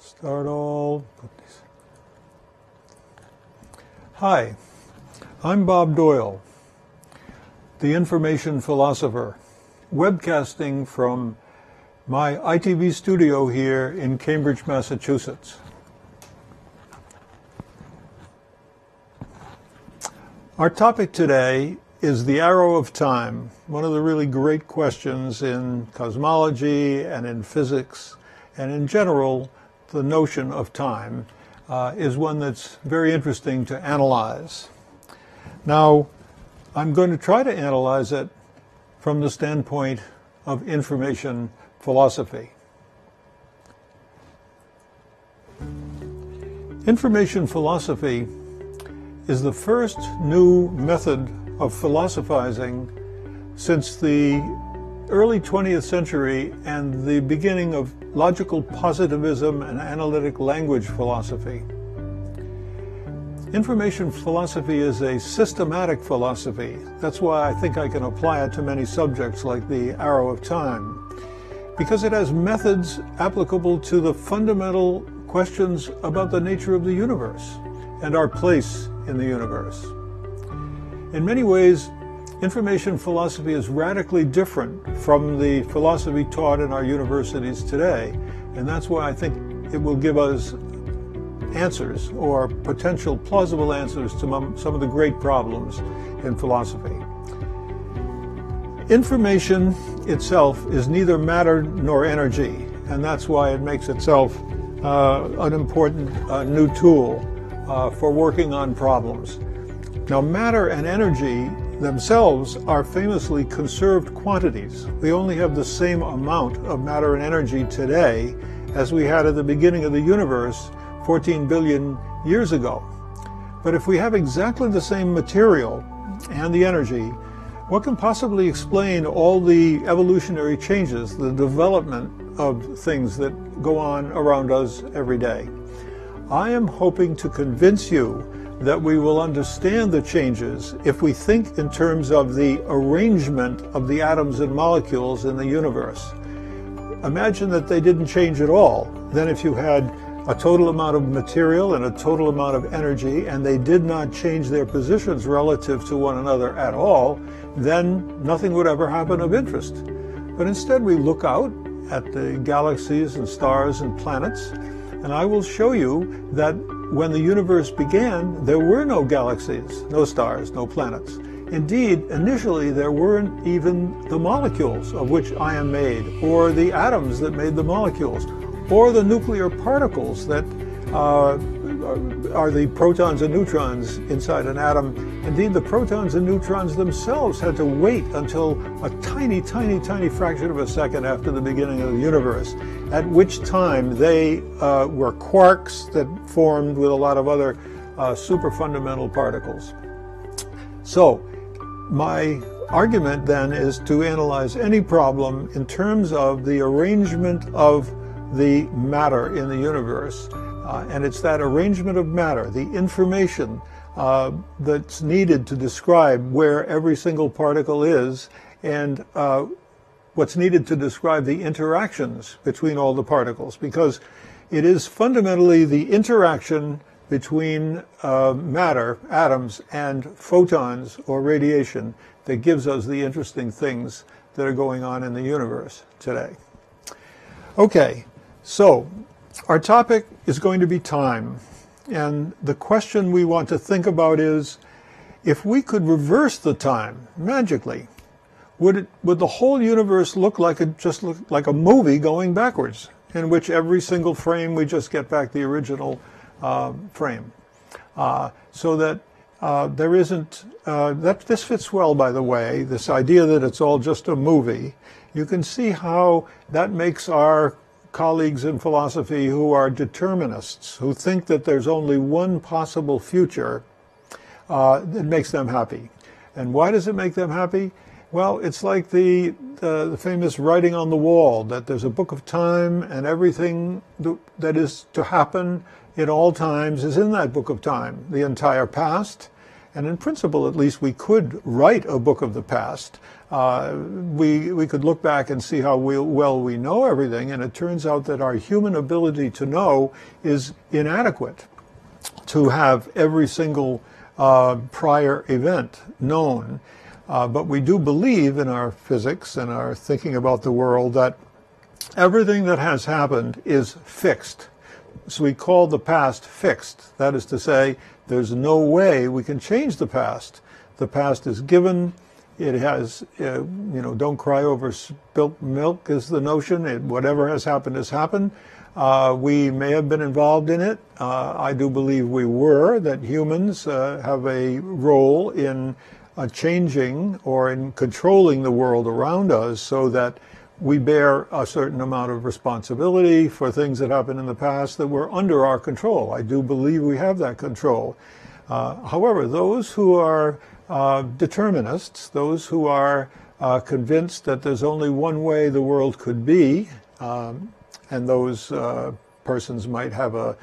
Start all. Hi, I'm Bob Doyle, the information philosopher, webcasting from my ITV studio here in Cambridge, Massachusetts. Our topic today is the arrow of time, one of the really great questions in cosmology and in physics, and in general, the notion of time is one that's very interesting to analyze. Now, I'm going to try to analyze it from the standpoint of information philosophy. Information philosophy is the first new method of philosophizing since the early 20th century and the beginning of logical positivism and analytic language philosophy. Information philosophy is a systematic philosophy. That's why I think I can apply it to many subjects like the arrow of time, because it has methods applicable to the fundamental questions about the nature of the universe and our place in the universe. In many ways, information philosophy is radically different from the philosophy taught in our universities today, and that's why I think it will give us answers, or potential plausible answers, to some of the great problems in philosophy. Information itself is neither matter nor energy, and that's why it makes itself an important new tool for working on problems. Now, matter and energy themselves are famously conserved quantities. We only have the same amount of matter and energy today as we had at the beginning of the universe 14 billion years ago. But if we have exactly the same material and the energy, what can possibly explain all the evolutionary changes, the development of things that go on around us every day? I am hoping to convince you that we will understand the changes if we think in terms of the arrangement of the atoms and molecules in the universe. Imagine that they didn't change at all. Then if you had a total amount of material and a total amount of energy, and they did not change their positions relative to one another at all, then nothing would ever happen of interest. But instead we look out at the galaxies and stars and planets, and I will show you that when the universe began, there were no galaxies, no stars, no planets. Indeed, initially there weren't even the molecules of which I am made, or the atoms that made the molecules, or the nuclear particles that are the protons and neutrons inside an atom. Indeed, the protons and neutrons themselves had to wait until a tiny, tiny, tiny fraction of a second after the beginning of the universe, at which time they were quarks that formed with a lot of other super fundamental particles. So my argument then is to analyze any problem in terms of the arrangement of the matter in the universe. And it's that arrangement of matter, the information that's needed to describe where every single particle is, and what's needed to describe the interactions between all the particles, because it is fundamentally the interaction between matter, atoms, and photons or radiation that gives us the interesting things that are going on in the universe today. Okay, so our topic is going to be time, and the question we want to think about is, if we could reverse the time magically, would the whole universe look like a movie going backwards, in which every single frame we just get back the original frame, so that there isn't this fits well, by the way, this idea that it's all just a movie. You can see how that makes our colleagues in philosophy who are determinists, who think that there's only one possible future, it makes them happy. And why does it make them happy? Well, it's like the famous writing on the wall, that there's a book of time, and everything that is to happen in all times is in that book of time. The entire past And in principle, at least, we could write a book of the past. We could look back and see how well we know everything, and it turns out that our human ability to know is inadequate to have every single prior event known. But we do believe in our physics and our thinking about the world that everything that has happened is fixed. So we call the past fixed. That is to say, there's no way we can change the past. The past is given. It has, don't cry over spilt milk is the notion. Whatever has happened has happened. We may have been involved in it. I do believe we were, that humans have a role in changing or in controlling the world around us so that we bear a certain amount of responsibility for things that happened in the past that were under our control. I do believe we have that control. However, those who are determinists, those who are convinced that there's only one way the world could be, and those persons might have a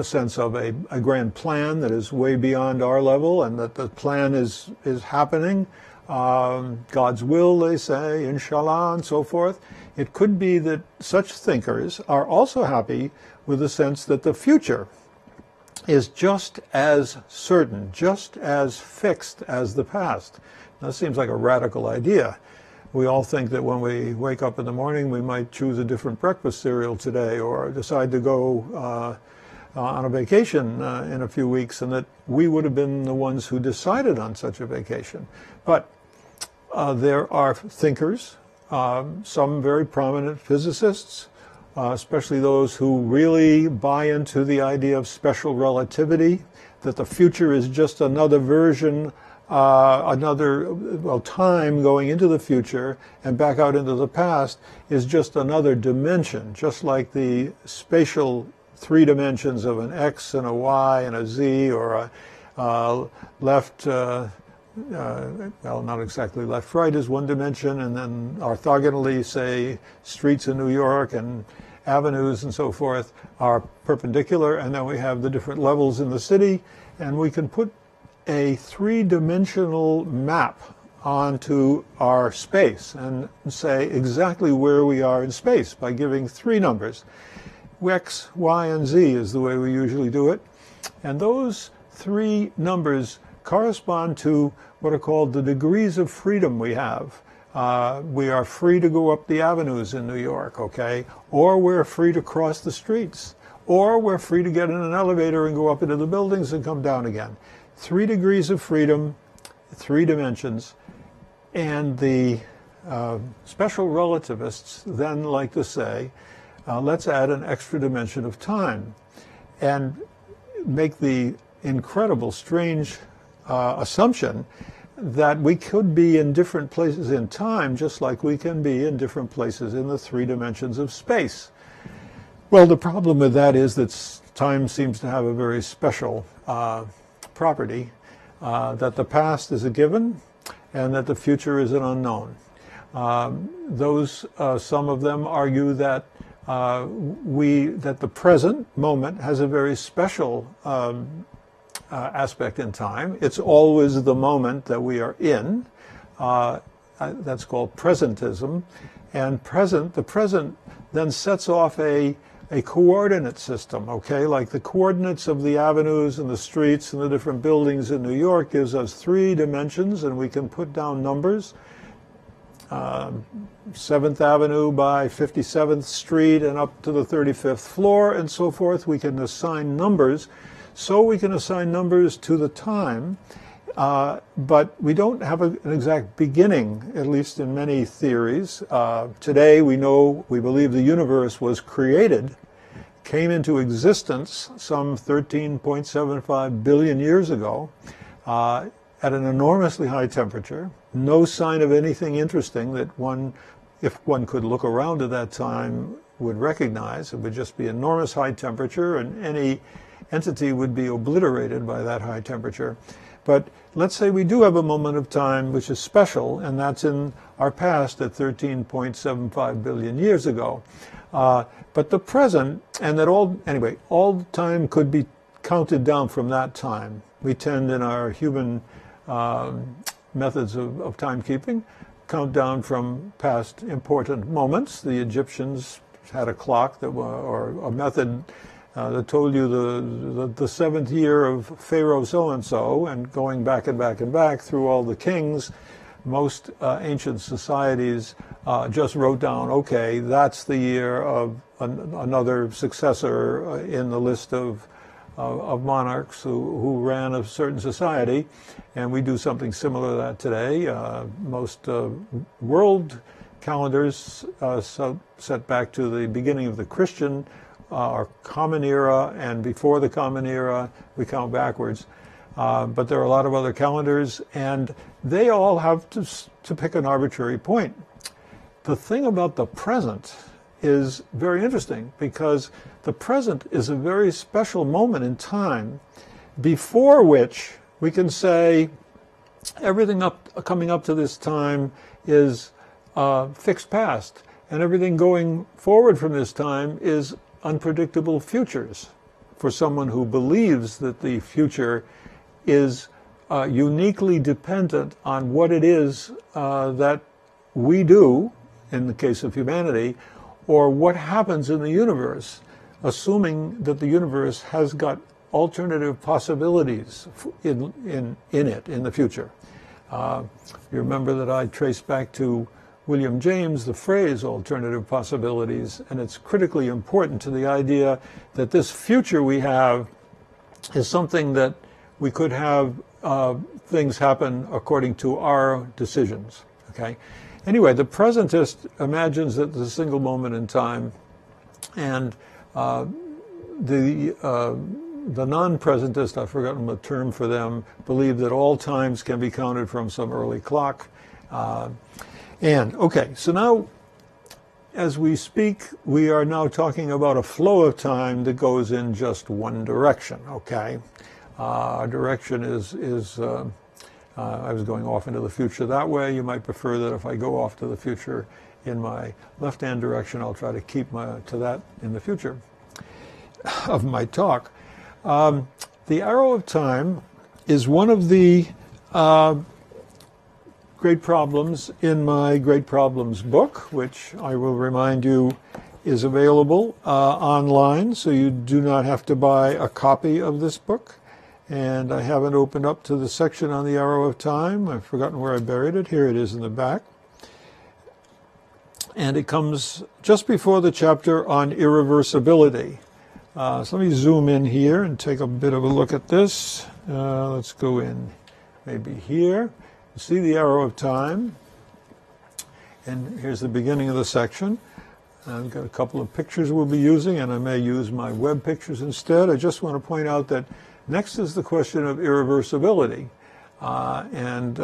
sense of a grand plan that is way beyond our level, and that the plan is happening. God's will, they say, inshallah, and so forth. It could be that such thinkers are also happy with the sense that the future is just as certain, just as fixed as the past. Now, that seems like a radical idea. We all think that when we wake up in the morning, we might choose a different breakfast cereal today, or decide to go on a vacation in a few weeks, and that we would have been the ones who decided on such a vacation. But there are thinkers, some very prominent physicists, especially those who really buy into the idea of special relativity, that the future is just another version, time going into the future and back out into the past is just another dimension, just like the spatial three dimensions of an X and a Y and a Z, or a left, well, not exactly left-right is one dimension, and then orthogonally, say, streets in New York and avenues and so forth are perpendicular, and then we have the different levels in the city, and we can put a three-dimensional map onto our space and say exactly where we are in space by giving three numbers. X, Y, and Z is the way we usually do it, and those three numbers correspond to what are called the degrees of freedom we have. We are free to go up the avenues in New York, okay? Or we're free to cross the streets. Or we're free to get in an elevator and go up into the buildings and come down again. 3 degrees of freedom, 3 dimensions. And the special relativists then like to say, let's add an extra dimension of time and make the incredible, strange assumption that we could be in different places in time just like we can be in different places in the 3 dimensions of space. Well, the problem with that is that time seems to have a very special property, that the past is a given and that the future is an unknown. Some of them argue that that the present moment has a very special aspect in time. It's always the moment that we are in. That's called presentism. And the present then sets off a coordinate system, okay? Like the coordinates of the avenues and the streets and the different buildings in New York gives us 3 dimensions, and we can put down numbers. 7th Avenue by 57th Street and up to the 35th floor and so forth. We can assign numbers. So we can assign numbers to the time, but we don't have an exact beginning, at least in many theories. Today we believe the universe was created, came into existence some 13.75 billion years ago at an enormously high temperature. No sign of anything interesting that if one could look around at that time, would recognize. It would just be enormous high temperature, and any entity would be obliterated by that high temperature. But let's say we do have a moment of time which is special, and that's in our past at 13.75 billion years ago. But the present, and that all time could be counted down from that time. we tend in our human methods of timekeeping count down from past important moments. The Egyptians had a clock that or a method that told you the seventh year of Pharaoh so-and-so, and going back and back and back through all the kings. Most ancient societies just wrote down, okay, that's the year of another successor in the list of monarchs who ran a certain society, and we do something similar to that today. Most world calendars set back to the beginning of the Christian or Common Era, and before the Common Era, we count backwards. But there are a lot of other calendars, and they all have to pick an arbitrary point. The thing about the present is very interesting, because the present is a very special moment in time before which we can say everything coming up to this time is fixed past, and everything going forward from this time is unpredictable futures. For someone who believes that the future is uniquely dependent on what it is that we do, in the case of humanity, or what happens in the universe, assuming that the universe has got alternative possibilities in it in the future. You remember that I traced back to William James the phrase alternative possibilities, and it's critically important to the idea that this future we have is something that we could have things happen according to our decisions. Okay. Anyway, the presentist imagines that there's a single moment in time, and the non-presentist, I've forgotten the term for them, believe that all times can be counted from some early clock. Okay, so now, as we speak, we are now talking about a flow of time that goes in just one direction. Okay, direction is I was going off into the future that way. You might prefer that if I go off to the future in my left-hand direction, I'll try to keep to that in the future of my talk. The arrow of time is one of the great problems in my Great Problems book, which I will remind you is available online, so you do not have to buy a copy of this book. And I haven't opened up to the section on the arrow of time. I've forgotten where I buried it. Here it is in the back. And it comes just before the chapter on irreversibility. So let me zoom in here and take a bit of a look at this. Let's go in maybe here. You see the arrow of time. And here's the beginning of the section. I've got a couple of pictures we'll be using, and I may use my web pictures instead. I just want to point out that next is the question of irreversibility, and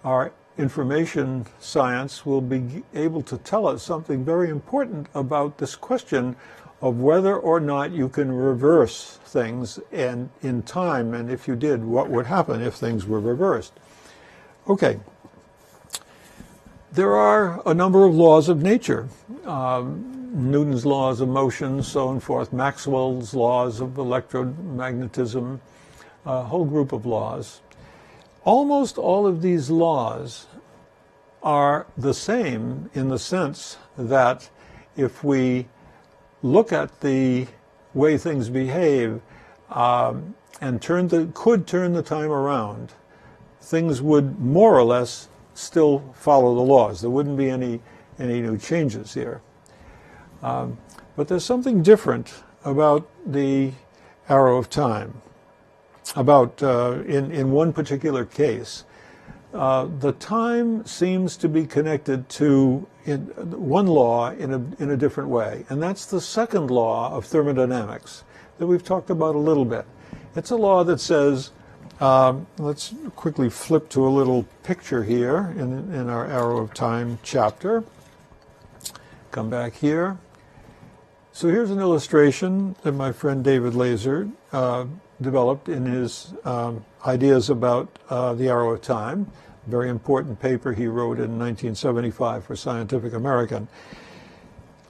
our information science will be able to tell us something very important about this question of whether or not you can reverse things and in time, and if you did, what would happen if things were reversed. Okay. There are a number of laws of nature. Newton's laws of motion, so on forth, Maxwell's laws of electromagnetism, a whole group of laws. Almost all of these laws are the same in the sense that if we look at the way things behave and could turn the time around, things would more or less still follow the laws. There wouldn't be any new changes here. But there's something different about the arrow of time. In one particular case, the time seems to be connected to one law in a different way, and that's the second law of thermodynamics that we've talked about a little bit. It's a law that says, let's quickly flip to a little picture here in our arrow of time chapter. Come back here. So here's an illustration that my friend David Laser developed in his ideas about the arrow of time. A very important paper he wrote in 1975 for Scientific American.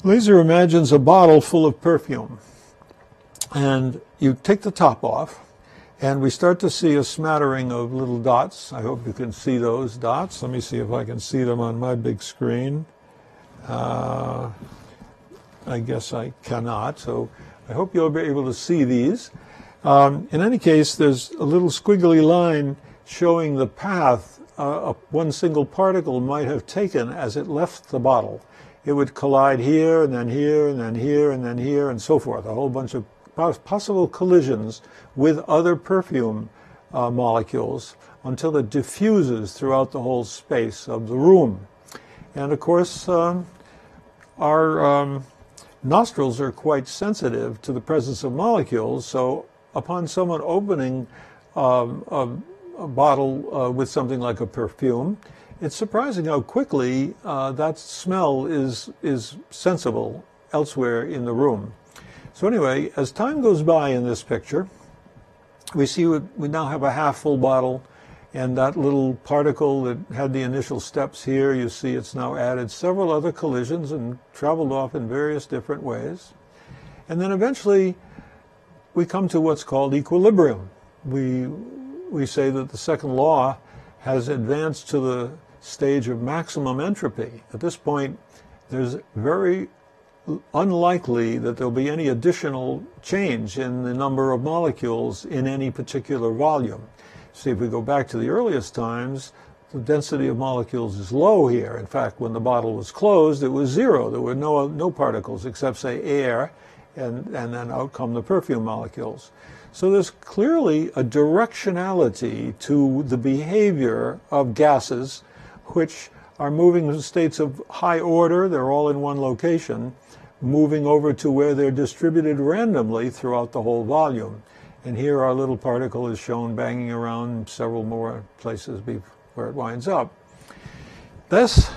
Laser imagines a bottle full of perfume, and you take the top off, And we start to see a smattering of little dots. I hope you can see those dots. Let me see if I can see them on my big screen. I guess I cannot, so I hope you'll be able to see these. In any case, there's a little squiggly line showing the path one single particle might have taken as it left the bottle. It would collide here, and then here, and then here, and then here, and so forth. A whole bunch of possible collisions with other perfume molecules until it diffuses throughout the whole space of the room. And of course, our nostrils are quite sensitive to the presence of molecules, so upon someone opening a bottle with something like a perfume, it's surprising how quickly that smell is sensible elsewhere in the room. So anyway, as time goes by in this picture, we see we now have a half-full bottle, and that little particle that had the initial steps here, you see it's now added several other collisions and traveled off in various different ways. And then eventually we come to what's called equilibrium. We say that the second law has advanced to the stage of maximum entropy. At this point, there's very unlikely that there'll be any additional change in the number of molecules in any particular volume. See, if we go back to the earliest times, the density of molecules is low here. In fact, when the bottle was closed, it was zero. There were no particles except, say, air, and then out come the perfume molecules. So there's clearly a directionality to the behavior of gases, which are moving in states of high order. They're all in one location, moving over to where they're distributed randomly throughout the whole volume. And here our little particle is shown banging around several more places where it winds up. This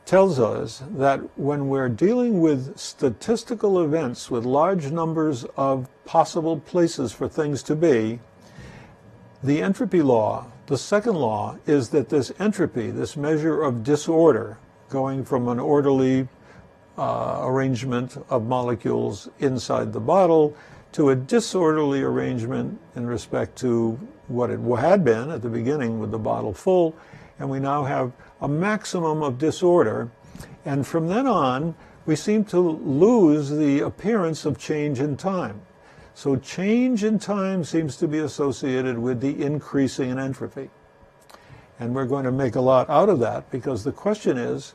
tells us that when we're dealing with statistical events with large numbers of possible places for things to be, the entropy law, the second law, is that this entropy, this measure of disorder, going from an orderly arrangement of molecules inside the bottle to a disorderly arrangement in respect to what it had been at the beginning with the bottle full, and we now have a maximum of disorder, and from then on we seem to lose the appearance of change in time. So change in time seems to be associated with the increasing in entropy. And we're going to make a lot out of that, because the question is,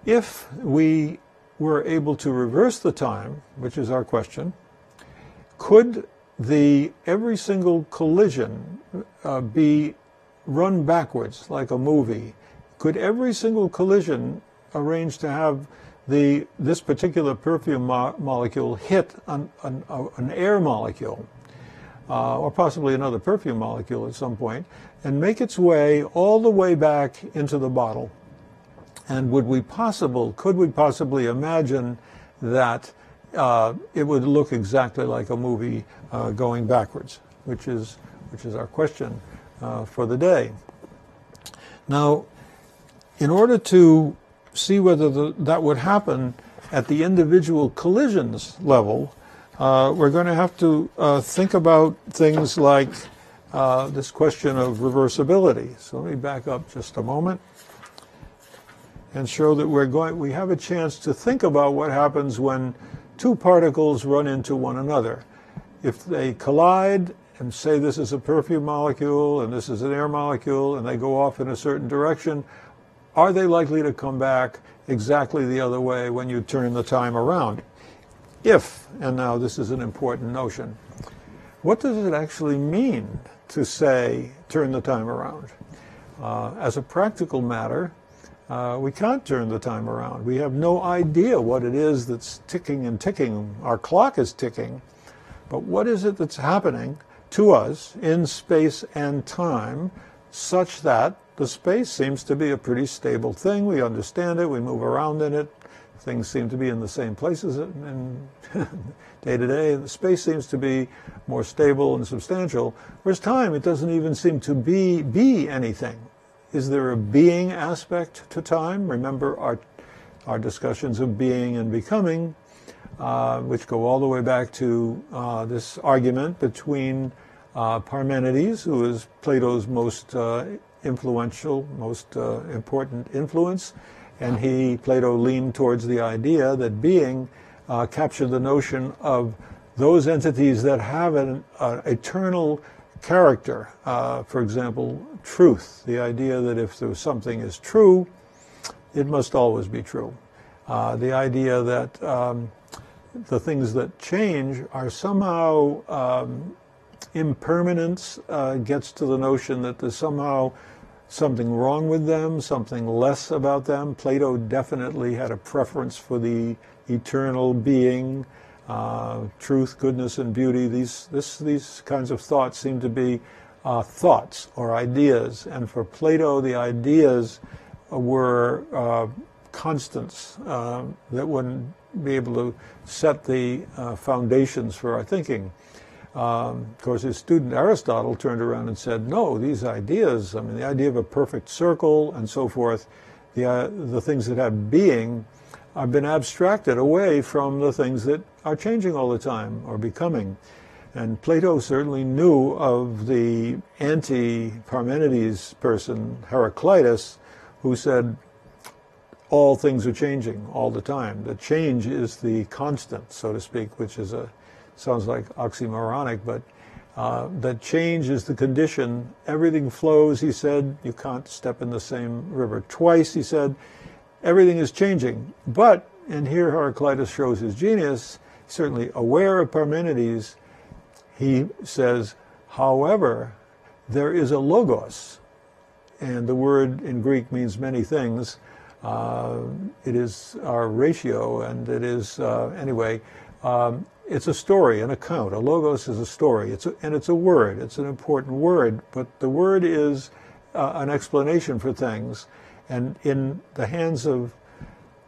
if we were able to reverse the time, which is our question, could every this collision be run backwards like a movie? Could every single collision arrange to have this particular perfume molecule hit an air molecule, or possibly another perfume molecule at some point, and make its way all the way back into the bottle? And could we possibly imagine that it would look exactly like a movie going backwards, which is our question for the day. Now, in order to see whether that would happen at the individual collisions level, we're going to have to think about things like this question of reversibility. So let me back up just a moment and show that we have a chance to think about what happens when two particles run into one another. If they collide and say this is a perfume molecule and this is an air molecule, and they go off in a certain direction, are they likely to come back exactly the other way when you turn the time around? If, and now this is an important notion, what does it actually mean to say turn the time around? As a practical matter, we can't turn the time around. We have no idea what it is that's ticking and ticking. Our clock is ticking, but what is it that's happening to us in space and time such that the space seems to be a pretty stable thing? We understand it, we move around in it, things seem to be in the same places and day to day. The space seems to be more stable and substantial, whereas time, it doesn't even seem to be anything. Is there a being aspect to time? Remember our discussions of being and becoming, which go all the way back to this argument between Parmenides, who is Plato's most influential, most important influence, and Plato leaned towards the idea that being captured the notion of those entities that have an eternal character. For example, truth, the idea that if something is true, it must always be true. The idea that the things that change are somehow impermanence gets to the notion that there's somehow something wrong with them, something less about them. Plato definitely had a preference for the eternal being, truth, goodness, and beauty. These kinds of thoughts seem to be thoughts or ideas, and for Plato, the ideas were constants that wouldn't be able to set the foundations for our thinking. Of course, his student Aristotle turned around and said, no, these ideas, I mean, the idea of a perfect circle and so forth, the things that have being have been abstracted away from the things that are changing all the time or becoming. And Plato certainly knew of the anti-Parmenides person, Heraclitus, who said all things are changing all the time. That change is the constant, so to speak, which is sounds like oxymoronic, but that change is the condition. Everything flows, he said. You can't step in the same river twice, he said. Everything is changing. But, and here Heraclitus shows his genius, certainly aware of Parmenides, he says, however, there is a logos. And the word in Greek means many things. It is our ratio, and it is, anyway, it's a story, an account. A logos is a story, and it's a word. It's an important word, but the word is an explanation for things. And in the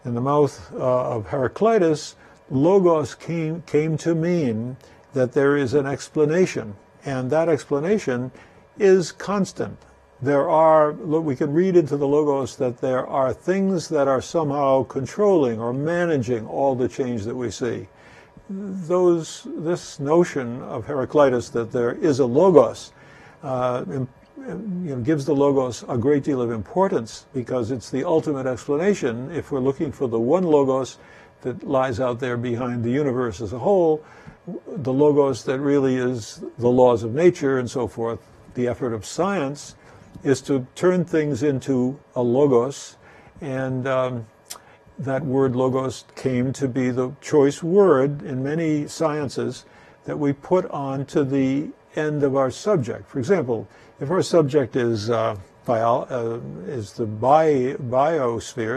mouth of Heraclitus, logos came to mean that there is an explanation, and that explanation is constant. We can read into the logos that there are things that are somehow controlling or managing all the change that we see. This notion of Heraclitus that there is a logos gives the logos a great deal of importance, because it's the ultimate explanation. If we're looking for the one logos that lies out there behind the universe as a whole, the logos that really is the laws of nature and so forth, the effort of science is to turn things into a logos, and that word logos came to be the choice word in many sciences that we put on to the end of our subject. For example, if our subject is the biosphere,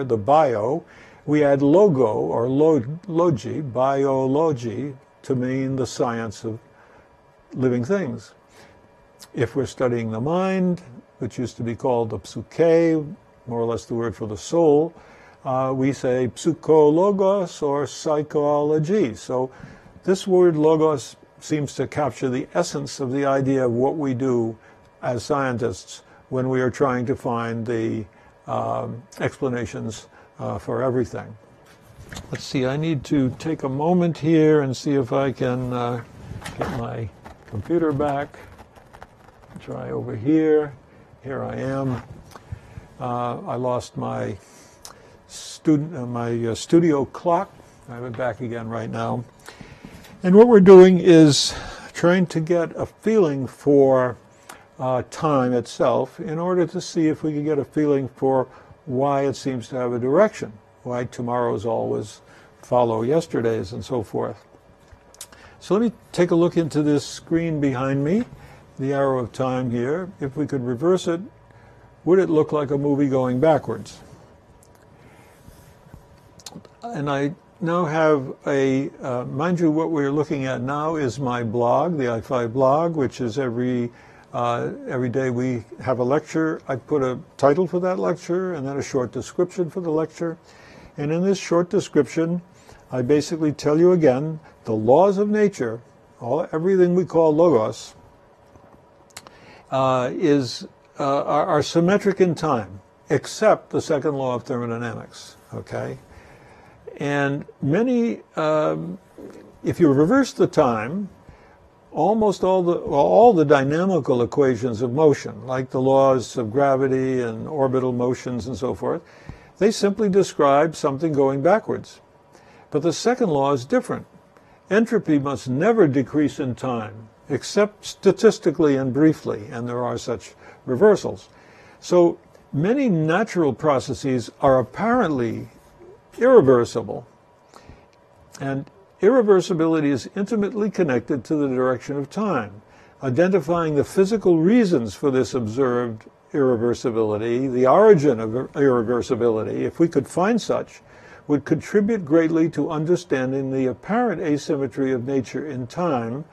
the bio, we add logo or logi, biology, to mean the science of living things. If we're studying the mind, which used to be called the psyche, more or less the word for the soul, we say psychologos or psychology. So this word logos seems to capture the essence of the idea of what we do as scientists when we are trying to find the explanations for everything. Let's see, I need to take a moment here and see if I can get my computer back. Try over here. Here I am. I lost my studio clock. I have it back again right now. And what we're doing is trying to get a feeling for time itself in order to see if we can get a feeling for why it seems to have a direction, why tomorrows always follow yesterday's and so forth. So let me take a look into this screen behind me, the arrow of time here. If we could reverse it, would it look like a movie going backwards? And I now have mind you, what we're looking at now is my blog, the I5 blog, which is every day we have a lecture. I put a title for that lecture and then a short description for the lecture. And in this short description, I basically tell you again, the laws of nature, everything we call logos, are symmetric in time, except the second law of thermodynamics, okay? And if you reverse the time, almost all the dynamical equations of motion, like the laws of gravity and orbital motions and so forth, they simply describe something going backwards. But the second law is different. Entropy must never decrease in time, except statistically and briefly, and there are such reversals. So many natural processes are apparently irreversible, and irreversibility is intimately connected to the direction of time. Identifying the physical reasons for this observed irreversibility, the origin of irreversibility, if we could find such, would contribute greatly to understanding the apparent asymmetry of nature in time,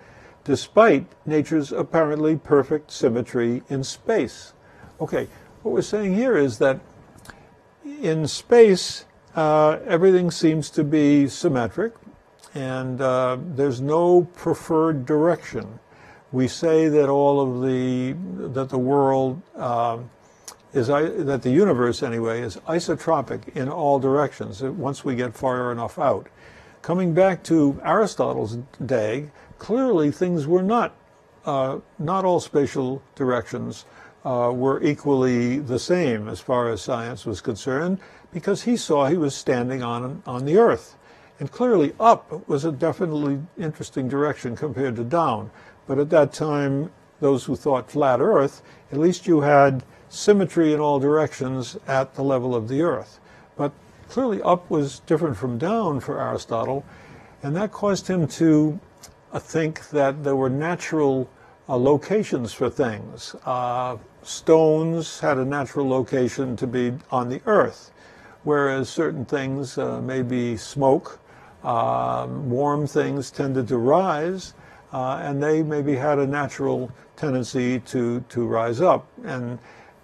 despite nature's apparently perfect symmetry in space. Okay, what we're saying here is that in space, everything seems to be symmetric, and there's no preferred direction. We say that that the world that the universe anyway is isotropic in all directions once we get far enough out. Coming back to Aristotle's day, clearly things were not all spatial directions were equally the same as far as science was concerned, because he saw he was standing on the Earth. And clearly up was a definitely interesting direction compared to down. But at that time, those who thought flat Earth, at least you had symmetry in all directions at the level of the Earth. But clearly up was different from down for Aristotle, and that caused him to think that there were natural locations for things. Stones had a natural location to be on the Earth, whereas certain things, maybe smoke, warm things tended to rise, and they maybe had a natural tendency to rise up. And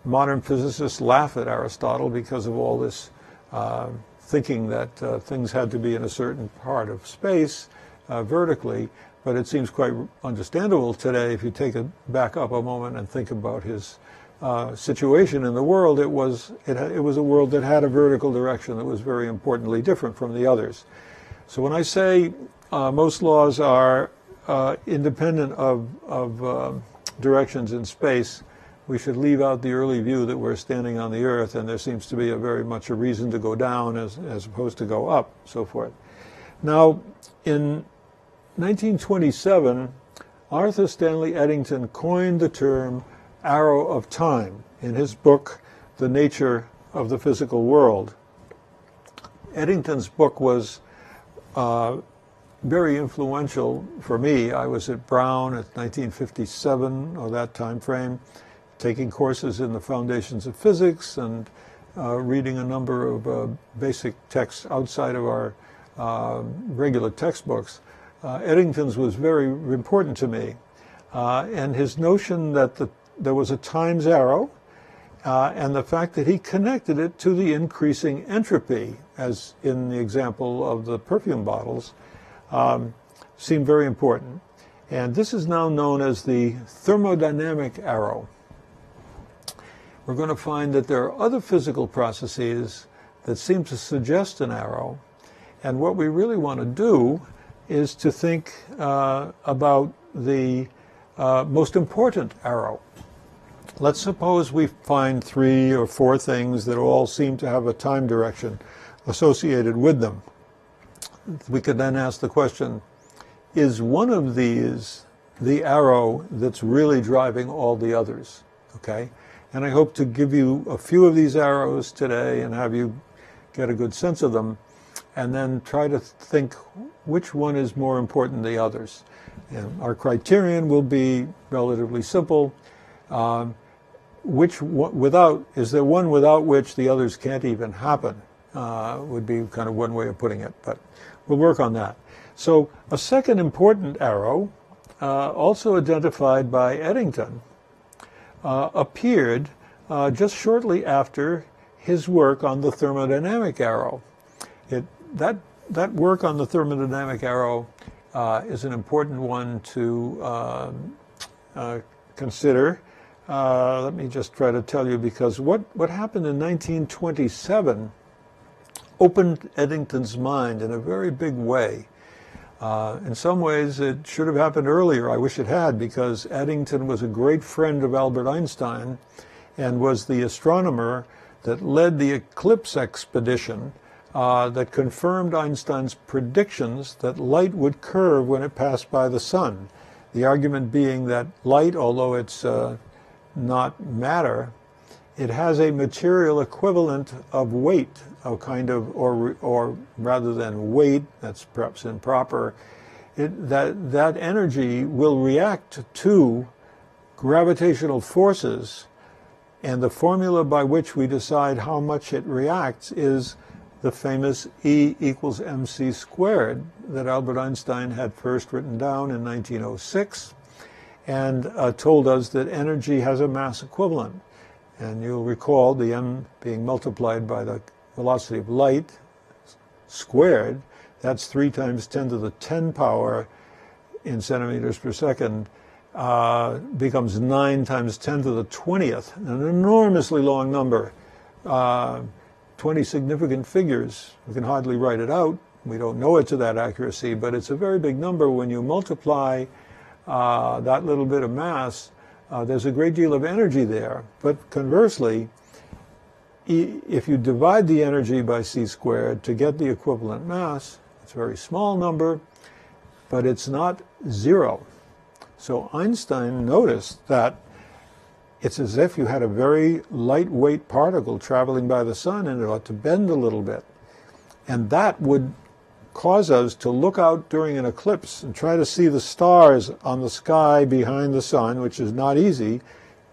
modern physicists laugh at Aristotle because of all this thinking that things had to be in a certain part of space vertically, but it seems quite understandable today if you take it back up a moment and think about his situation in the world. It was a world that had a vertical direction that was very importantly different from the others. So when I say most laws are independent of directions in space, we should leave out the early view that we're standing on the Earth and there seems to be very much a reason to go down as opposed to go up, so forth. Now, in 1927, Arthur Stanley Eddington coined the term arrow of time in his book, The Nature of the Physical World. Eddington's book was very influential for me. I was at Brown at 1957, or that time frame, taking courses in the foundations of physics and reading a number of basic texts outside of our regular textbooks. Eddington's was very important to me, and his notion that there was a times arrow, and the fact that he connected it to the increasing entropy, as in the example of the perfume bottles, seemed very important. And this is now known as the thermodynamic arrow. We're going to find that there are other physical processes that seem to suggest an arrow, and what we really want to do is to think about the most important arrow. Let's suppose we find 3 or 4 things that all seem to have a time direction associated with them. We could then ask the question, is one of these the arrow that's really driving all the others? Okay? And I hope to give you a few of these arrows today and have you get a good sense of them, and then try to think which one is more important than the others. And our criterion will be relatively simple. Is there one without which the others can't even happen? Would be kind of one way of putting it, but we'll work on that. So a second important arrow, also identified by Eddington, appeared just shortly after his work on the thermodynamic arrow. That work on the thermodynamic arrow is an important one to consider. Let me just try to tell you, because what happened in 1927 opened Eddington's mind in a very big way. In some ways, it should have happened earlier. I wish it had, because Eddington was a great friend of Albert Einstein and was the astronomer that led the eclipse expedition that confirmed Einstein's predictions that light would curve when it passed by the sun. The argument being that light, although it's not matter, it has a material equivalent of weight, a kind of, or rather than weight, that's perhaps improper, that energy will react to gravitational forces, and the formula by which we decide how much it reacts is the famous E equals mc squared that Albert Einstein had first written down in 1906 and told us that energy has a mass equivalent. And you'll recall the m being multiplied by the velocity of light squared. That's 3 times 10 to the 10 power in centimeters per second, becomes 9 times 10 to the 20th, an enormously long number, 20 significant figures. We can hardly write it out. We don't know it to that accuracy, but it's a very big number. When you multiply that little bit of mass, there's a great deal of energy there. But conversely, if you divide the energy by c squared to get the equivalent mass, it's a very small number, but it's not zero. So Einstein noticed that it's as if you had a very lightweight particle traveling by the sun and it ought to bend a little bit. And that would cause us to look out during an eclipse and try to see the stars on the sky behind the sun, which is not easy.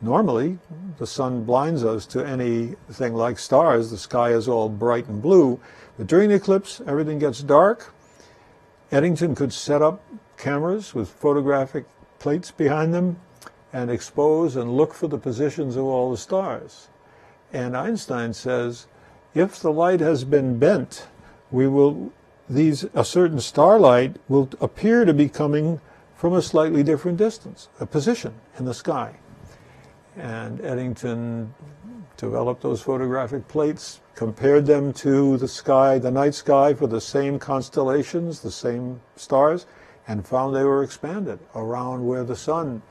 Normally, the sun blinds us to anything like stars. The sky is all bright and blue. But during the eclipse, everything gets dark. Eddington could set up cameras with photographic plates behind them and expose and look for the positions of all the stars. And Einstein says, if the light has been bent, a certain starlight will appear to be coming from a slightly different distance, a position in the sky. And Eddington developed those photographic plates, compared them to the sky, the night sky, for the same constellations, the same stars, and found they were expanded around where the sun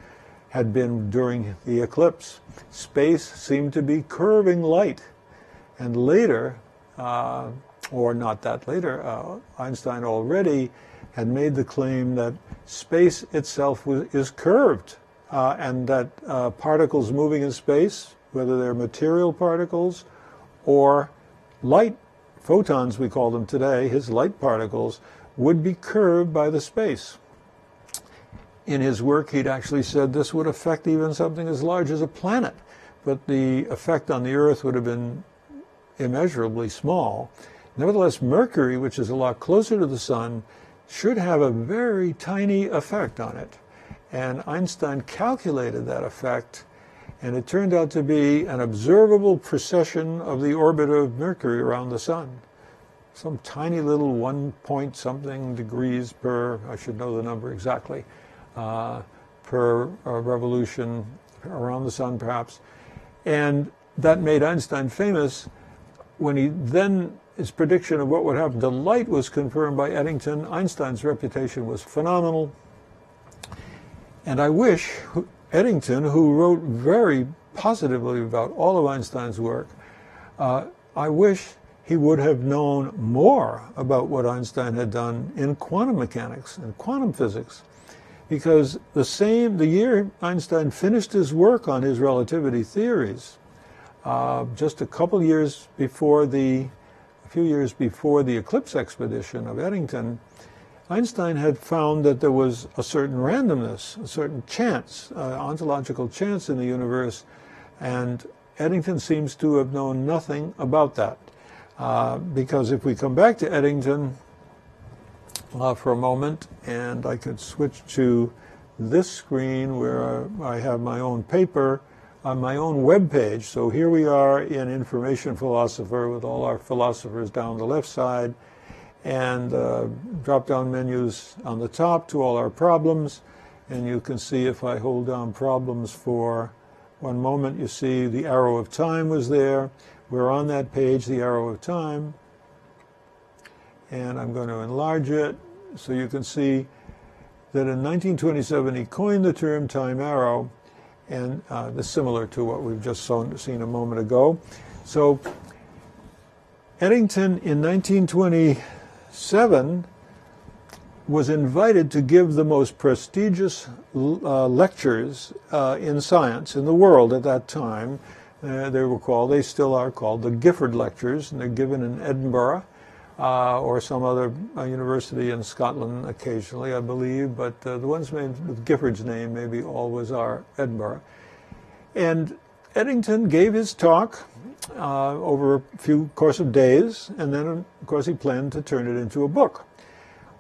had been during the eclipse. Space seemed to be curving light. And later, or not that later, Einstein already had made the claim that space itself is curved, and that particles moving in space, whether they're material particles or light, photons we call them today, his light particles, would be curved by the space. In his work, he'd actually said this would affect even something as large as a planet, but the effect on the Earth would have been immeasurably small. Nevertheless, Mercury, which is a lot closer to the sun, should have a very tiny effect on it. And Einstein calculated that effect, and it turned out to be an observable precession of the orbit of Mercury around the sun. Some tiny little 1 point something degrees per, I should know the number exactly, per revolution around the sun perhaps. And that made Einstein famous. When he then, his prediction of what would happen to light was confirmed by Eddington, Einstein's reputation was phenomenal. And I wish Eddington, who wrote very positively about all of Einstein's work, I wish he would have known more about what Einstein had done in quantum mechanics and quantum physics. Because the year Einstein finished his work on his relativity theories, just a few years before the eclipse expedition of Eddington, Einstein had found that there was a certain randomness, a certain chance, ontological chance in the universe, and Eddington seems to have known nothing about that. Because if we come back to Eddington for a moment, and I could switch to this screen where I have my own paper on my own web page. So here we are in Information Philosopher with all our philosophers down the left side, and drop-down menus on the top to all our problems. And you can see if I hold down problems for 1 moment, you see the arrow of time was there. We're on that page, the arrow of time. And I'm going to enlarge it So you can see that in 1927 he coined the term time arrow, and this is similar to what we've just seen a moment ago. So Eddington in 1927 was invited to give the most prestigious lectures in science in the world at that time. They still are called the Gifford Lectures, and they're given in Edinburgh or some other university in Scotland occasionally, I believe, but the ones made with Gifford's name maybe always are Edinburgh. And Eddington gave his talk over a few course of days, and then of course he planned to turn it into a book.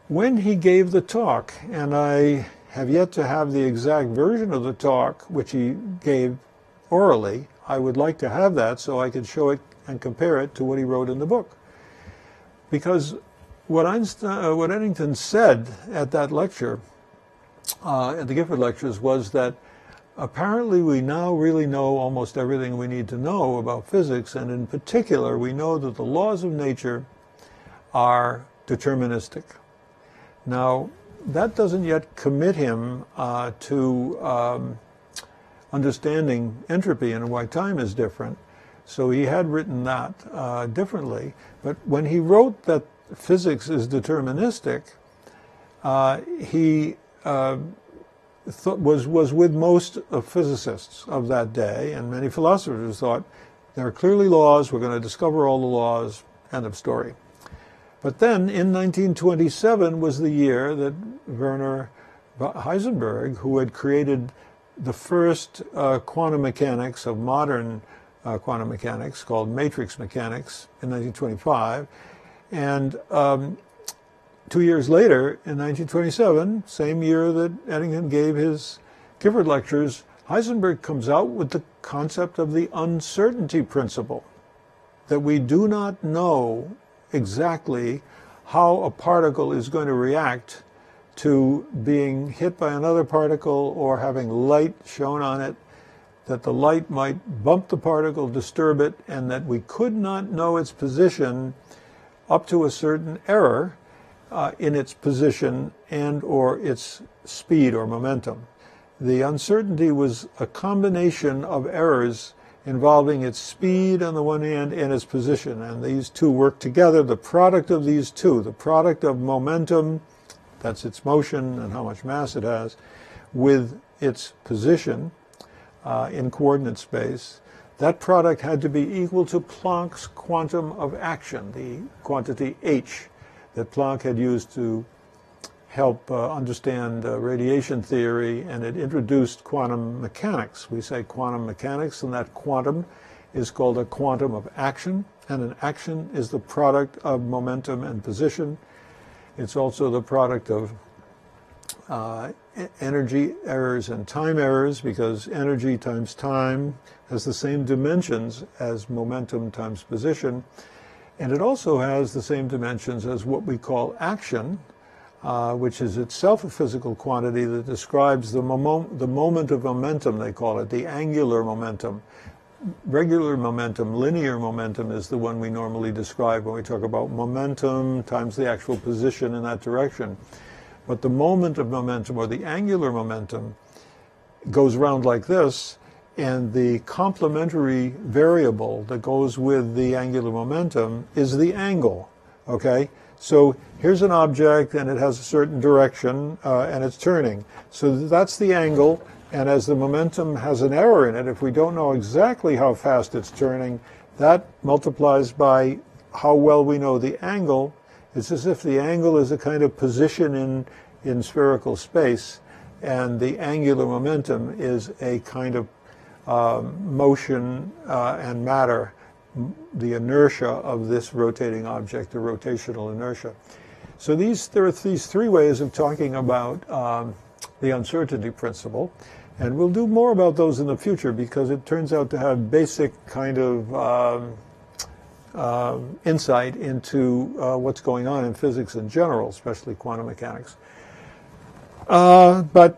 When he gave the talk, and I have yet to have the exact version of the talk which he gave orally, I would like to have that so I could show it and compare it to what he wrote in the book. Because what Eddington said at that lecture, at the Gifford Lectures, was that apparently we now really know almost everything we need to know about physics, and in particular we know that the laws of nature are deterministic. Now, that doesn't yet commit him to understanding entropy and why time is different. So he had written that differently. But when he wrote that physics is deterministic, he was with most of physicists of that day, and many philosophers thought there are clearly laws, we're going to discover all the laws, end of story. But then in 1927 was the year that Werner Heisenberg, who had created the first quantum mechanics of modern quantum mechanics, called matrix mechanics, in 1925. And 2 years later, in 1927, same year that Eddington gave his Gifford Lectures, Heisenberg comes out with the concept of the uncertainty principle, that we do not know exactly how a particle is going to react to being hit by another particle or having light shown on it, that the light might bump the particle, disturb it, and that we could not know its position up to a certain error in its position and or its speed or momentum. The uncertainty was a combination of errors involving its speed on the one hand and its position, and these two work together. The product of these two, the product of momentum, that's its motion and how much mass it has, with its position in coordinate space, that product had to be equal to Planck's quantum of action, the quantity h that Planck had used to help understand radiation theory, and it introduced quantum mechanics. We say quantum mechanics, and that quantum is called a quantum of action, and an action is the product of momentum and position. It's also the product of energy errors and time errors, because energy times time has the same dimensions as momentum times position, and it also has the same dimensions as what we call action, which is itself a physical quantity that describes the moment of momentum, they call it, the angular momentum. Regular momentum, linear momentum, is the one we normally describe when we talk about momentum times the actual position in that direction. But the moment of momentum, or the angular momentum, goes around like this, and the complementary variable that goes with the angular momentum is the angle, okay? So here's an object, and it has a certain direction, and it's turning. So that's the angle, and as the momentum has an error in it, if we don't know exactly how fast it's turning, that multiplies by how well we know the angle. It's as if the angle is a kind of position in spherical space, and the angular momentum is a kind of motion and matter, the inertia of this rotating object, the rotational inertia. So there are these three ways of talking about the uncertainty principle, and we'll do more about those in the future because it turns out to have basic kind of insight into what's going on in physics in general, especially quantum mechanics. But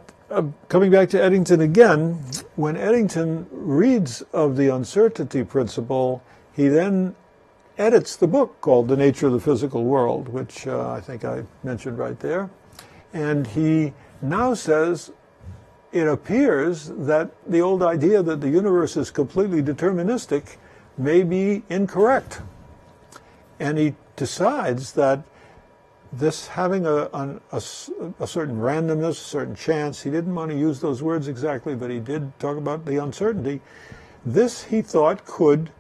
coming back to Eddington again, when Eddington reads of the uncertainty principle, he then edits the book called The Nature of the Physical World, which I think I mentioned right there. And he now says it appears that the old idea that the universe is completely deterministic may be incorrect. And he decides that this having a certain randomness, a certain chance, he didn't want to use those words exactly, but he did talk about the uncertainty. This, he thought, could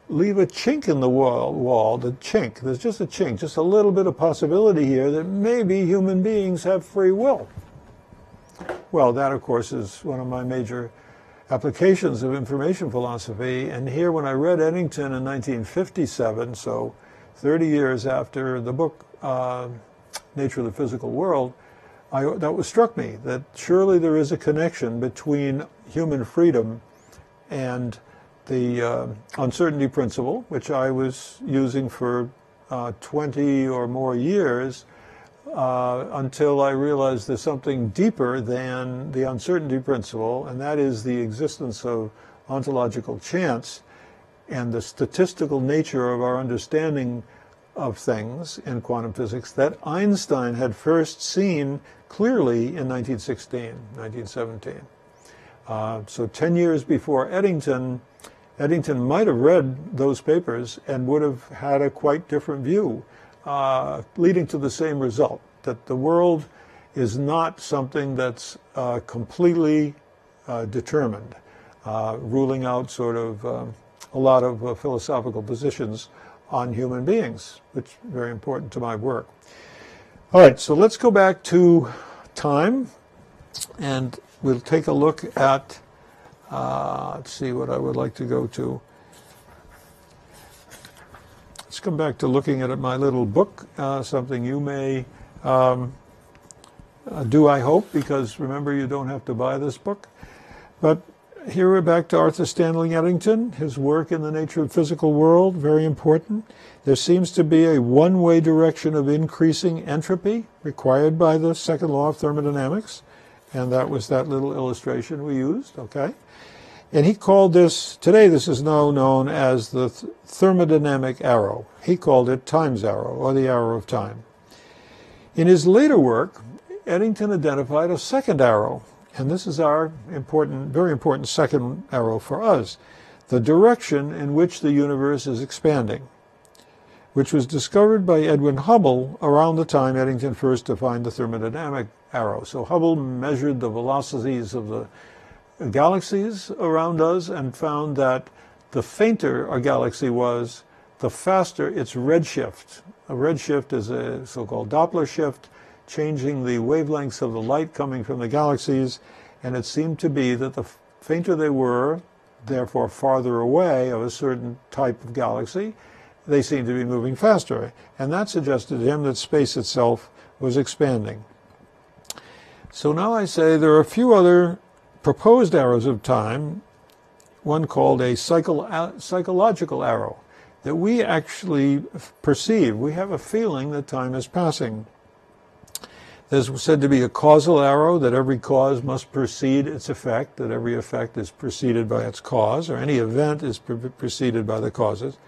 leave a chink in the wall, the chink. There's just a chink, just a little bit of possibility here that maybe human beings have free will. Well, that, of course, is one of my major applications of information philosophy. And here, when I read Eddington in 1957, so 30 years after the book, Nature of the Physical World, that struck me, that surely there is a connection between human freedom and the uncertainty principle, which I was using for 20 or more years, until I realized there's something deeper than the uncertainty principle, and that is the existence of ontological chance and the statistical nature of our understanding of things in quantum physics that Einstein had first seen clearly in 1917. So 10 years before Eddington might have read those papers and would have had a quite different view, leading to the same result, that the world is not something that's completely determined, ruling out sort of a lot of philosophical positions on human beings, which is very important to my work. All right, so let's go back to time, and we'll take a look at, let's see what I would like to go to. Let's come back to looking at my little book, something you may do, I hope, because remember, you don't have to buy this book. But here we're back to Arthur Stanley Eddington, his work in The Nature of the Physical World, very important. There seems to be a one-way direction of increasing entropy required by the second law of thermodynamics, and that was that little illustration we used, okay? And he called this, today this is now known as the Thermodynamic Arrow. He called it time's arrow, or the arrow of time. In his later work, Eddington identified a second arrow, and this is our important, very important second arrow for us, the direction in which the universe is expanding, which was discovered by Edwin Hubble around the time Eddington first defined the thermodynamic arrow. So Hubble measured the velocities of the galaxies around us and found that the fainter a galaxy was, the faster its redshift. A redshift is a so-called Doppler shift, changing the wavelengths of the light coming from the galaxies, and it seemed to be that the fainter they were, therefore farther away of a certain type of galaxy, they seemed to be moving faster. And that suggested to him that space itself was expanding. So now I say there are a few other proposed arrows of time, one called a psychological arrow, that we actually perceive. We have a feeling that time is passing. There's said to be a causal arrow, that every cause must precede its effect, that every effect is preceded by its cause, or any event is preceded by the causes.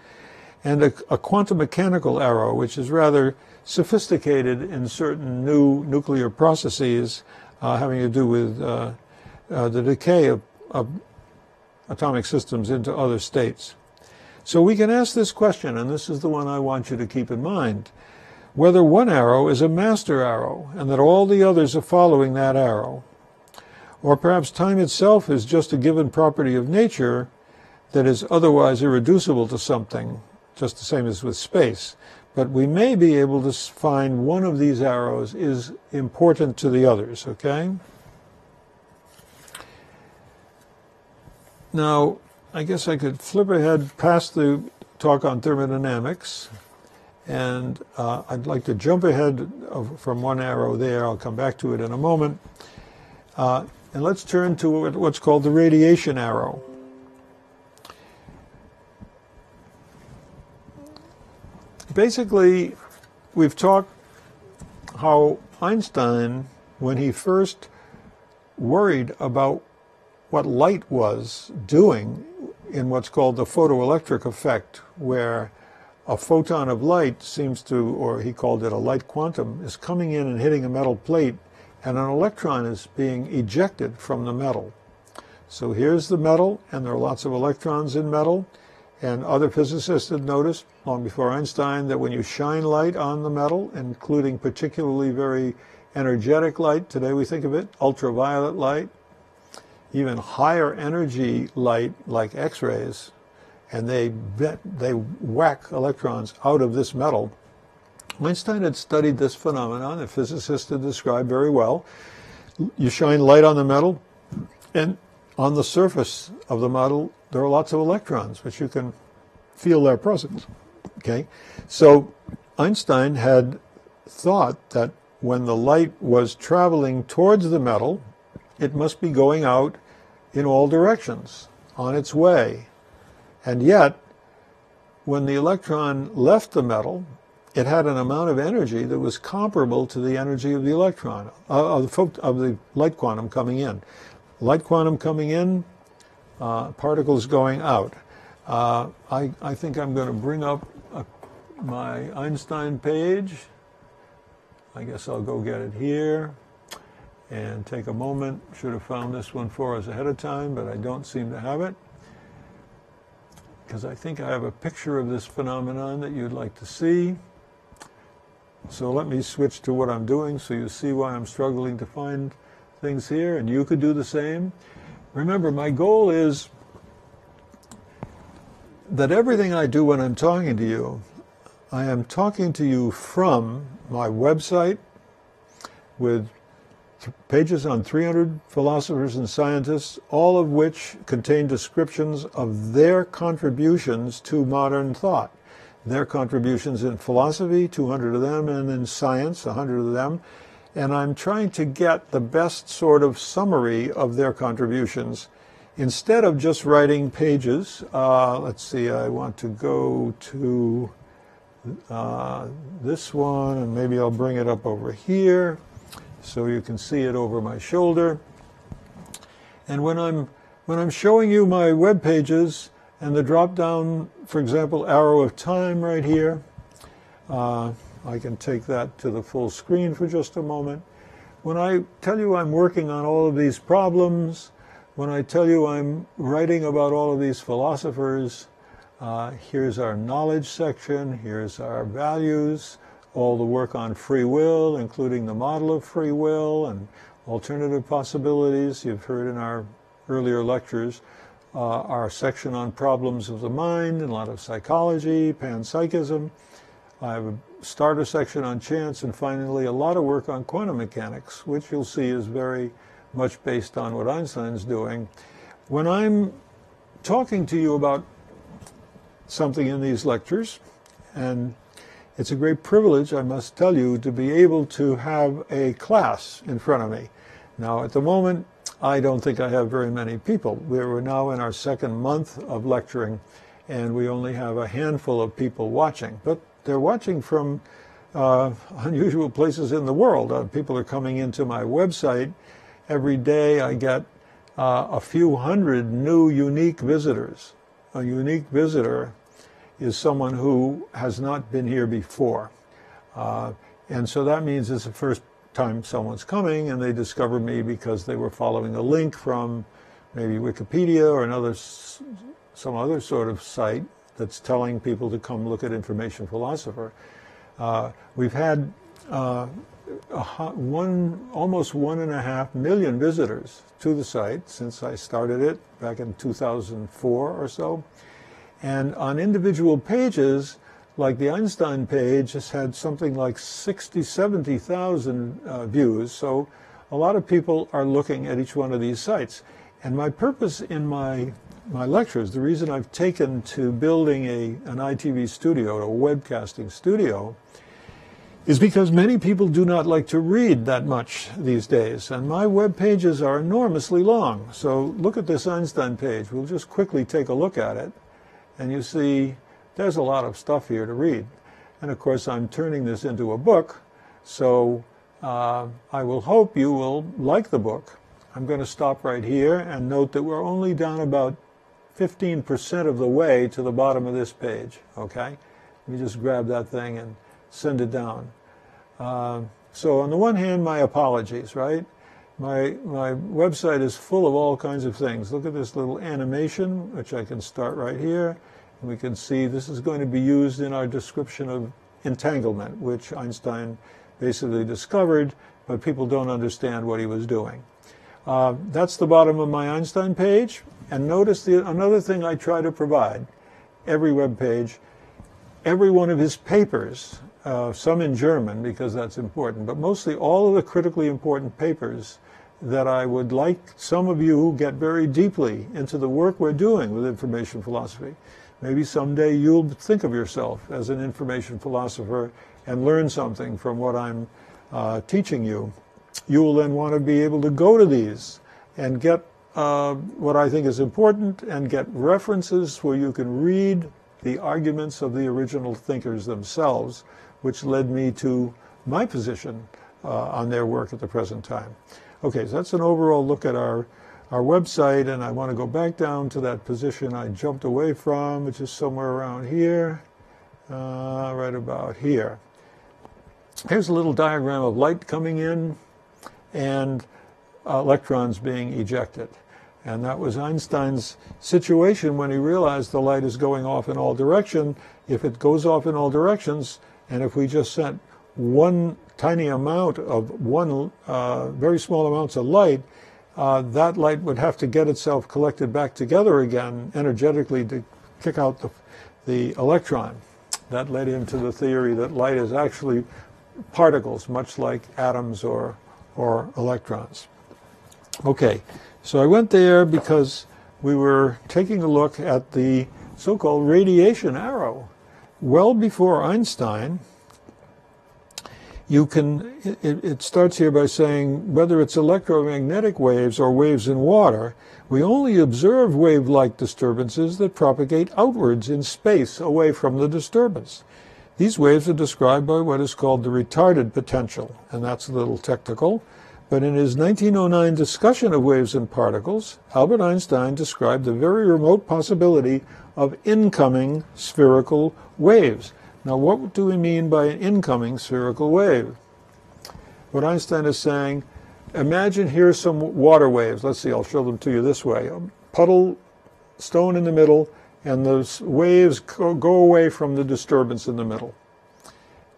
And a quantum mechanical arrow, which is rather sophisticated in certain new nuclear processes having to do with the decay of atomic systems into other states. So we can ask this question, and this is the one I want you to keep in mind, whether one arrow is a master arrow and that all the others are following that arrow. Or perhaps time itself is just a given property of nature that is otherwise irreducible to something, just the same as with space. But we may be able to find one of these arrows is important to the others, okay? Now, I guess I could flip ahead past the talk on thermodynamics, and I'd like to jump ahead from one arrow there. I'll come back to it in a moment. And let's turn to what's called the radiation arrow. Basically, we've talked how Einstein, when he first worried about what light was doing in what's called the photoelectric effect, where a photon of light seems to, or he called it a light quantum, is coming in and hitting a metal plate, and an electron is being ejected from the metal. So here's the metal, and there are lots of electrons in metal, and other physicists had noticed, long before Einstein, that when you shine light on the metal, including particularly very energetic light, today we think of it, ultraviolet light, even higher energy light like X-rays, and they whack electrons out of this metal. Einstein had studied this phenomenon that physicists had described very well. You shine light on the metal, and on the surface of the metal, there are lots of electrons, which you can feel their presence. Okay, so Einstein had thought that when the light was traveling towards the metal, it must be going out in all directions on its way. And yet, when the electron left the metal, it had an amount of energy that was comparable to the energy of the electron, of the light quantum coming in. Light quantum coming in, particles going out. I think I'm going to bring up my Einstein page. I guess I'll go get it here and take a moment. Should have found this one for us ahead of time, but I don't seem to have it, because I think I have a picture of this phenomenon that you'd like to see. So let me switch to what I'm doing so you see why I'm struggling to find things here, and you could do the same. Remember, my goal is that everything I do when I'm talking to you, I am talking to you from my website with pages on 300 philosophers and scientists, all of which contain descriptions of their contributions to modern thought. Their contributions in philosophy, 200 of them, and in science, 100 of them. And I'm trying to get the best sort of summary of their contributions. Instead of just writing pages, let's see, I want to go to this one, and maybe I'll bring it up over here so you can see it over my shoulder. And when I'm showing you my web pages and the drop down, for example, arrow of time right here, I can take that to the full screen for just a moment. When I tell you I'm working on all of these problems, when I tell you I'm writing about all of these philosophers, here's our knowledge section, here's our values, all the work on free will, including the model of free will and alternative possibilities you've heard in our earlier lectures, our section on problems of the mind and a lot of psychology, panpsychism. I have a starter section on chance, and finally a lot of work on quantum mechanics, which you'll see is very much based on what Einstein's doing. When I'm talking to you about something in these lectures, and it's a great privilege, I must tell you, to be able to have a class in front of me. Now, at the moment, I don't think I have very many people. We're now in our second month of lecturing, and we only have a handful of people watching. But they're watching from unusual places in the world. People are coming into my website. Every day I get a few hundred new unique visitors. A unique visitor is someone who has not been here before. And so that means it's the first time someone's coming, and they discover me because they were following a link from maybe Wikipedia or some other sort of site that's telling people to come look at Information Philosopher. We've had almost 1.5 million visitors to the site since I started it back in 2004 or so. And on individual pages, like the Einstein page, has had something like 60,000, 70,000 views. So a lot of people are looking at each one of these sites. And my purpose in my lectures, the reason I've taken to building an ITV studio, a webcasting studio, is because many people do not like to read that much these days. And my web pages are enormously long. So look at this Einstein page. We'll just quickly take a look at it. And you see there's a lot of stuff here to read. And of course, I'm turning this into a book. So I will hope you will like the book. I'm going to stop right here and note that we're only down about 15% of the way to the bottom of this page, okay? Let me just grab that thing and send it down. So on the one hand, my apologies, right? My website is full of all kinds of things. Look at this little animation, which I can start right here. And we can see this is going to be used in our description of entanglement, which Einstein basically discovered, but people don't understand what he was doing. That's the bottom of my Einstein page. And notice another thing I try to provide, every web page, every one of his papers, some in German because that's important, but mostly all of the critically important papers that I would like some of you who get very deeply into the work we're doing with information philosophy. Maybe someday you'll think of yourself as an information philosopher and learn something from what I'm teaching you. You will then want to be able to go to these and get what I think is important and get references where you can read the arguments of the original thinkers themselves, which led me to my position on their work at the present time. Okay, so that's an overall look at our website, and I want to go back down to that position I jumped away from, which is somewhere around here, right about here. Here's a little diagram of light coming in and electrons being ejected. And that was Einstein's situation when he realized the light is going off in all directions. If it goes off in all directions, and if we just sent one tiny amount of very small amounts of light, that light would have to get itself collected back together again energetically to kick out the electron. That led him to the theory that light is actually particles, much like atoms or electrons. Okay, so I went there because we were taking a look at the so-called radiation arrow. Well before Einstein, it starts here by saying whether it's electromagnetic waves or waves in water, we only observe wave-like disturbances that propagate outwards in space away from the disturbance. These waves are described by what is called the retarded potential, and that's a little technical. But in his 1909 discussion of waves and particles, Albert Einstein described the very remote possibility of incoming spherical waves. Now, what do we mean by an incoming spherical wave? What Einstein is saying, imagine here's some water waves. Let's see, I'll show them to you this way. A puddle, stone in the middle, and those waves go away from the disturbance in the middle.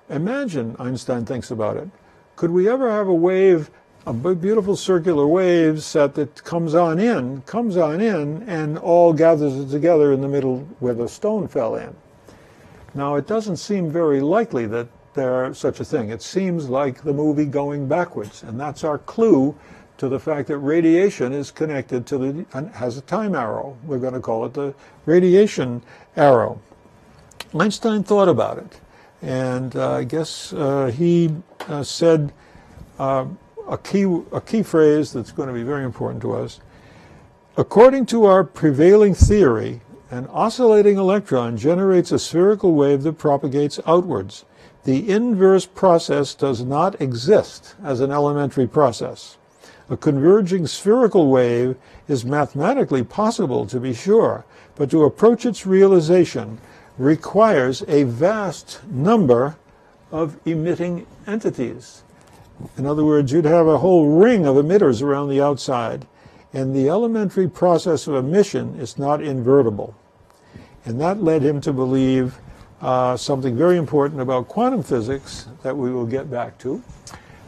Imagine, Einstein thinks about it, could we ever have a wave, a beautiful circular wave set that comes on in, and all gathers it together in the middle where the stone fell in? Now, it doesn't seem very likely that there's such a thing. It seems like the movie going backwards, and that's our clue to the fact that radiation is connected to has a time arrow. We're going to call it the radiation arrow. Einstein thought about it, and I guess he said a key phrase that's going to be very important to us. According to our prevailing theory, an oscillating electron generates a spherical wave that propagates outwards. The inverse process does not exist as an elementary process. A converging spherical wave is mathematically possible, to be sure, but to approach its realization requires a vast number of emitting entities. In other words, you'd have a whole ring of emitters around the outside, and the elementary process of emission is not invertible. And that led him to believe something very important about quantum physics that we will get back to.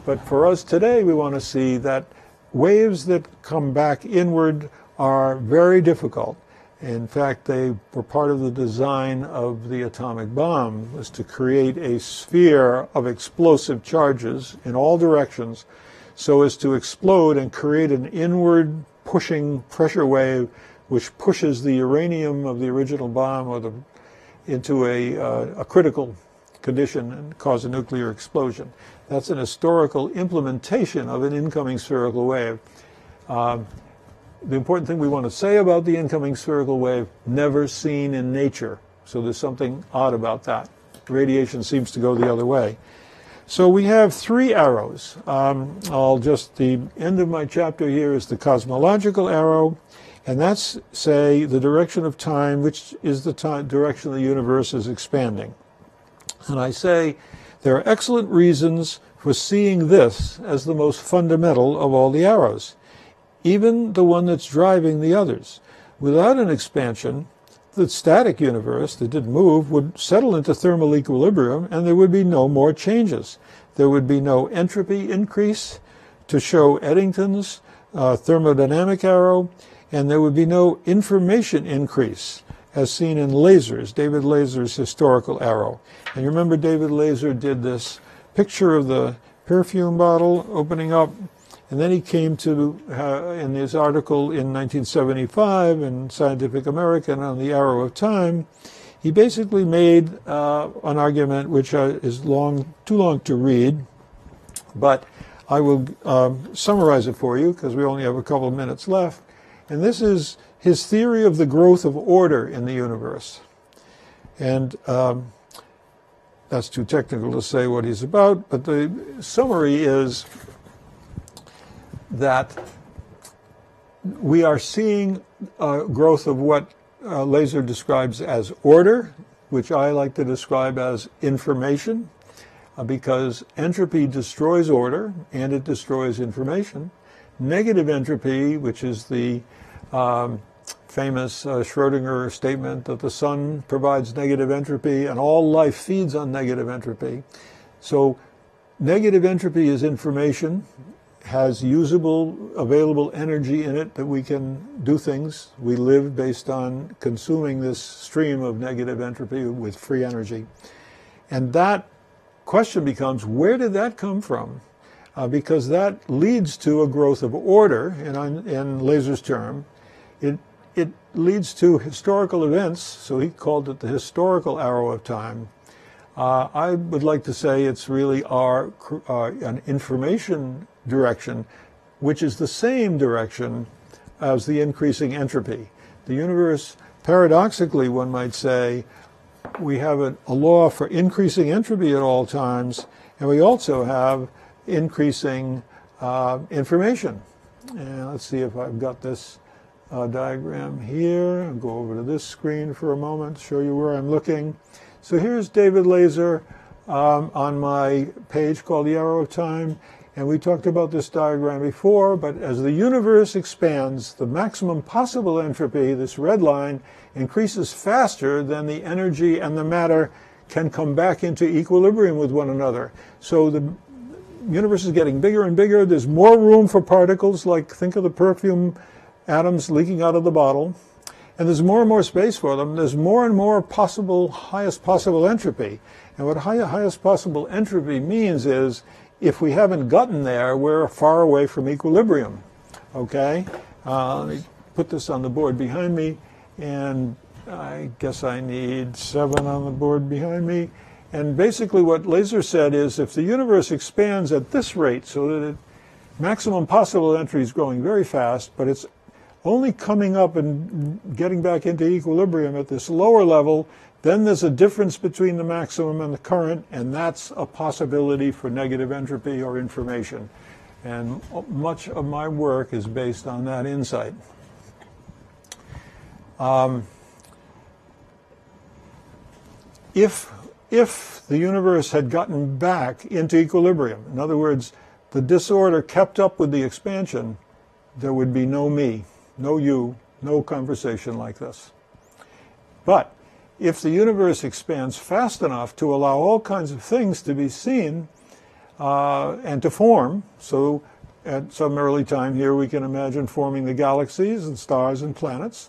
But for us today, we want to see that waves that come back inward are very difficult. In fact, they were part of the design of the atomic bomb, was to create a sphere of explosive charges in all directions so as to explode and create an inward pushing pressure wave which pushes the uranium of the original bomb into a critical condition and cause a nuclear explosion. That's an historical implementation of an incoming spherical wave. The important thing we want to say about the incoming spherical wave, never seen in nature. So there's something odd about that. Radiation seems to go the other way. So we have three arrows. The end of my chapter here is the cosmological arrow, and that's, say, the direction of time, which is the direction the universe is expanding. And I say there are excellent reasons for seeing this as the most fundamental of all the arrows, even the one that's driving the others. Without an expansion, the static universe that didn't move would settle into thermal equilibrium, and there would be no more changes. There would be no entropy increase to show Eddington's thermodynamic arrow, and there would be no information increase, as seen in Laser's, David Laser's historical arrow. And you remember David Laser did this picture of the perfume bottle opening up, and then he came to, in his article in 1975 in Scientific American on the Arrow of Time, he basically made an argument which is too long to read, but I will summarize it for you because we only have a couple of minutes left. And this is his theory of the growth of order in the universe. And that's too technical to say what he's about, but the summary is that we are seeing growth of what Laser describes as order, which I like to describe as information, because entropy destroys order and it destroys information. Negative entropy, which is the famous Schrödinger statement that the sun provides negative entropy and all life feeds on negative entropy. So negative entropy is information, has usable, available energy in it that we can do things. We live based on consuming this stream of negative entropy with free energy. And that question becomes, where did that come from? Because that leads to a growth of order, in Laser's term. It leads to historical events, so he called it the historical arrow of time. I would like to say it's really an information direction, which is the same direction as the increasing entropy. The universe, paradoxically, one might say, we have a law for increasing entropy at all times, and we also have increasing information. And let's see if I've got this diagram here. I'll go over to this screen for a moment, show you where I'm looking. So here's David Laser on my page called The Arrow of Time, and we talked about this diagram before, but as the universe expands, the maximum possible entropy, this red line, increases faster than the energy and the matter can come back into equilibrium with one another. So the universe is getting bigger and bigger. There's more room for particles, like think of the perfume atoms leaking out of the bottle. And there's more and more space for them. There's more and more possible, highest possible entropy. And what highest possible entropy means is, if we haven't gotten there, we're far away from equilibrium. Okay? Let me put this on the board behind me. And I guess I need 7 on the board behind me. And basically what Laser said is, if the universe expands at this rate, so that maximum possible entry is growing very fast, but it's only coming up and getting back into equilibrium at this lower level, then there's a difference between the maximum and the current, and that's a possibility for negative entropy or information. And much of my work is based on that insight. If the universe had gotten back into equilibrium, in other words, the disorder kept up with the expansion, there would be no me, no you, no conversation like this. But if the universe expands fast enough to allow all kinds of things to be seen and to form, so at some early time here we can imagine forming the galaxies and stars and planets,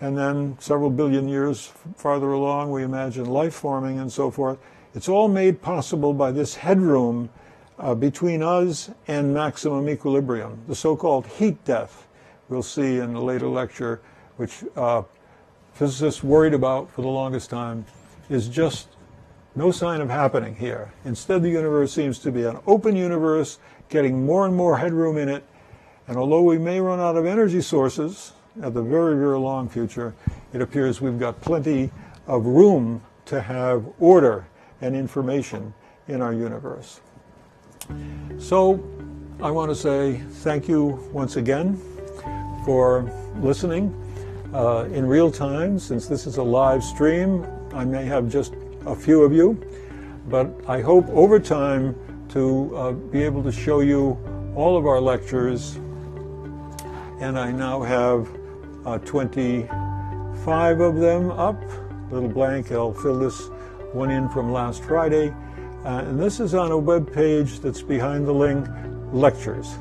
and then several billion years farther along we imagine life forming and so forth. It's all made possible by this headroom between us and maximum equilibrium, the so-called heat death we'll see in a later lecture, which physicists worried about for the longest time, is just no sign of happening here. Instead, the universe seems to be an open universe, getting more and more headroom in it, and although we may run out of energy sources at the very, very long future, it appears we've got plenty of room to have order and information in our universe. So I want to say thank you once again for listening in real time. Since this is a live stream, I may have just a few of you. but I hope over time to be able to show you all of our lectures. And I now have 25 of them up. Little blank, I'll fill this one in from last Friday. And this is on a web page that's behind the link, Lectures.